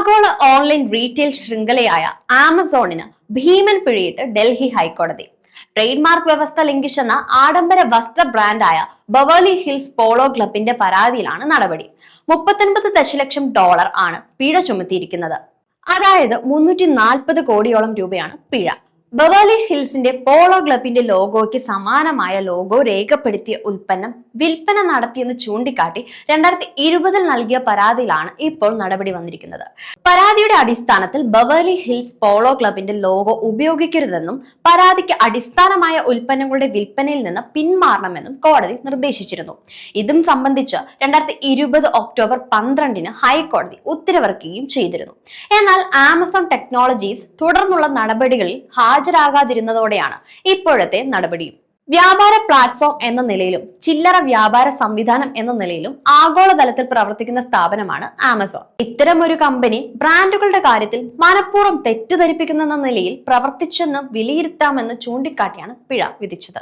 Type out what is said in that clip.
ആഗോള online retail ശൃംഖലയായ ആമസോണിന് ഭീമൻ പിഴയിട്ട് ഡൽഹി ഹൈക്കോടതി. Trade mark വ്യവസ്ഥ ലംഘിച്ചെന്ന ആഡംബര വസ്ത്ര ബ്രാൻഡായ ബവേർലി ഹിൽസ് പോളോ ക്ലബിന്റെ പരാതിയിലാണ് നടപടി. 39 ദശലക്ഷം ഡോളർ ആണ് പിഴ ചുമത്തിയിരിക്കുന്നത്. അതായത് 340 കോടിയോളം രൂപയാണ് പിഴ. ബവേർലി ഹിൽസിന്റെ പോളോ ക്ലബിന്റെ ലോഗോയ്ക്ക് സമാനമായ ലോഗോ രേഖപ്പെടുത്തിയ ഉൽപ്പന്നം വിൽപ്പന നടത്തിയെന്ന് ചൂണ്ടിക്കാട്ടി 2020 നൽകിയ പരാതിയിലാണ് ഇപ്പോൾ നടപടി വന്നിരിക്കുന്നത്. പരാതിയുടെ അടിസ്ഥാനത്തിൽ ബവേർലി ഹിൽസ് പോളോ ക്ലബിന്റെ ലോഗോ ഉപയോഗിക്കരുതെന്നും പരാതിക്ക് അടിസ്ഥാനമായ ഉൽപ്പന്നങ്ങളുടെ വിൽപ്പനയിൽ നിന്ന് പിന്മാറണമെന്നും കോടതി നിർദ്ദേശിച്ചിരുന്നു. ഇതും സംബന്ധിച്ച് 2020 ഒക്ടോബർ 12 ഹൈക്കോടതി ഉത്തരവിറക്കുകയും ചെയ്തിരുന്നു. എന്നാൽ ആമസോൺ ടെക്നോളജീസ് തുടർന്നുള്ള നടപടികളിൽ ഹാജരാകാതിരുന്നതോടെയാണ് ഇപ്പോഴത്തെ നടപടിയും. വ്യാപാര പ്ലാറ്റ്ഫോം എന്ന നിലയിലും ചില്ലറ വ്യാപാര സംവിധാനം എന്ന നിലയിലും ആഗോളതലത്തിൽ പ്രവർത്തിക്കുന്ന സ്ഥാപനമാണ് ആമസോൺ. ഇത്തരമൊരു കമ്പനി ബ്രാൻഡുകളുടെ കാര്യത്തിൽ മനഃപൂർവ്വം തെറ്റിദ്ധരിപ്പിക്കുന്ന നിലയിൽ പ്രവർത്തിച്ചെന്ന് വിലയിരുത്താമെന്ന് ചൂണ്ടിക്കാട്ടിയാണ് പിഴ വിധിച്ചത്.